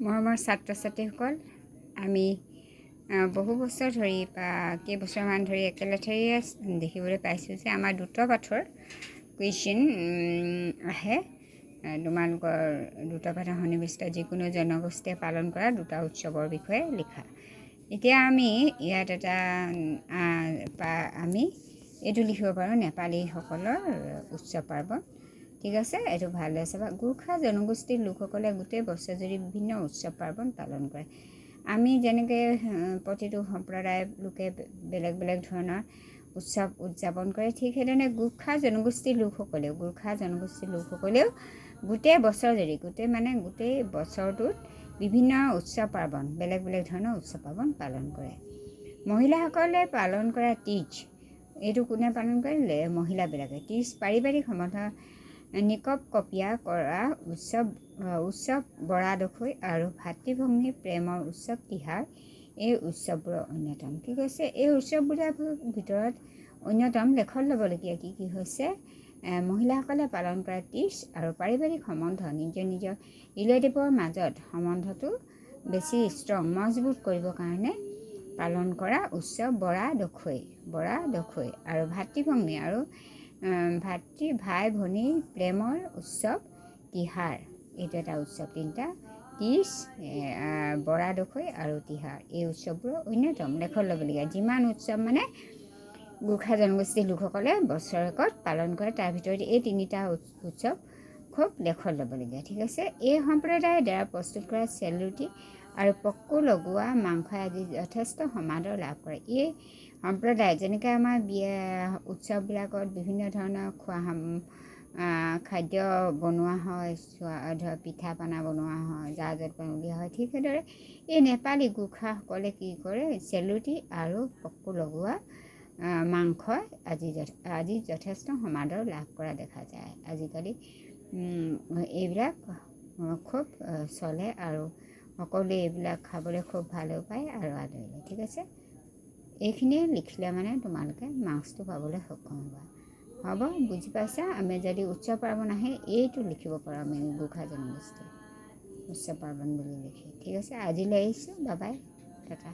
মৰমৰ ছাত্ৰ ছাত্ৰীসকল, আমি বহু বছৰ ধৰি বা কেইবছৰমান ধৰি একেলেঠাৰিয়ে দেখিবলৈ পাইছোঁ যে আমাৰ দ্ৰুত পাঠৰ কুৱেশ্যন আহে। তোমালোকৰ দ্ৰুত পাঠৰ সন্নিৱিষ্ট যিকোনো জনগোষ্ঠীয়ে পালন কৰা দুটা উৎসৱৰ বিষয়ে লিখা। এতিয়া আমি ইয়াত আমি এইটো লিখিব পাৰোঁ নেপালীসকলৰ উৎসৱ পাৰ্বণ। ঠিক আছে, এইটো ভালদৰে চাবা। গোৰ্খা জনগোষ্ঠীৰ লোকসকলে গোটেই বছৰজুৰি বিভিন্ন উৎসৱ পাৰ্বণ পালন কৰে। আমি যেনেকৈ প্ৰতিটো সম্প্ৰদায়ৰ লোকে বেলেগ বেলেগ ধৰণৰ উৎসৱ উদযাপন কৰে, ঠিক সেইধৰণে গোৰ্খা জনগোষ্ঠীৰ লোকসকলেও গোটেই বছৰজুৰি গোটেই বছৰটোত বিভিন্ন উৎসৱ পাৰ্বণ বেলেগ বেলেগ ধৰণৰ উৎসৱ পাৰ্বণ পালন কৰে। মহিলাসকলে পালন কৰা তীজ, এইটো কোনে পালন কৰে? মহিলাবিলাকে। তীজ পাৰিবাৰিক সম্বন্ধ নিকপ কপীয়া কৰা উৎসৱ বৰা দখৈ আৰু ভাতৃভগ্নী প্ৰেমৰ উৎসৱ তিহাৰ এই উৎসৱবোৰৰ অন্যতম। কি কৈছে? এই উৎসৱবোৰৰ ভিতৰত অন্যতম লেখত ল'বলগীয়া কি হৈছে? মহিলাসকলে পালন কৰা তীজ আৰু পাৰিবাৰিক সম্বন্ধ নিজৰ ৰিলেটিভৰ মাজত সম্বন্ধটো বেছি মজবুত কৰিবৰ কাৰণে পালন কৰা উৎসৱ বৰা দখৈ আৰু ভাতৃভগ্নী আৰু ভাই ভনীৰ প্ৰেমৰ উৎসৱ তিহাৰ। এইটো এটা উৎসৱ। তিনিটা তীজ, বৰা দখৈ আৰু তিহাৰ এই উৎসৱবোৰৰ অন্যতম লেখত ল'বলগীয়া যিমান উৎসৱ গোৰ্খা জনগোষ্ঠীৰ লোকসকলে বছৰেকত পালন কৰে, তাৰ ভিতৰত এই তিনিটা উৎসৱ খুব লেখত ল'বলগীয়া। ঠিক আছে। এই সম্প্ৰদায়ৰ দ্বাৰা প্ৰস্তুত কৰা চেলুটি আৰু পক্কু লগোৱা মাংসই আজি যথেষ্ট সমাদৰ লাভ কৰে। এই সম্প্ৰদায় যেনেকৈ আমাৰ বিয়া উৎসৱবিলাকত বিভিন্ন ধৰণৰ খাদ্য বনোৱা হয়, পিঠা পনা বনোৱা হয়, জা জলপান উলিওৱা হয়, ঠিক সেইদৰে এই নেপালী গোৰ্খাসকলে কি কৰে? চেলুটি আৰু পক্কু লগোৱা মাংসই আজি যথেষ্ট সমাদৰ লাভ কৰা দেখা যায়। আজিকালি এইবিলাক খুব চলে আৰু সকলোৱে এইবিলাক খাবলৈ খুব ভালো পায় আৰু আদৰি লয়। ঠিক আছে, এইখিনিয়ে লিখিলে তোমালোকে মাৰ্কছটো পাবলৈ সক্ষম হ'বা। হ'ব, বুজি পাইছা? আমি যদি উৎসৱ পাৰ্বণ আহে এইটো লিখিব পাৰোঁ, আমি গোৰ্খা জনগোষ্ঠী উৎসৱ পাৰ্বণ বুলি লিখি। ঠিক আছে, আজিলৈ আহিছোঁ। Bye bye, Tata.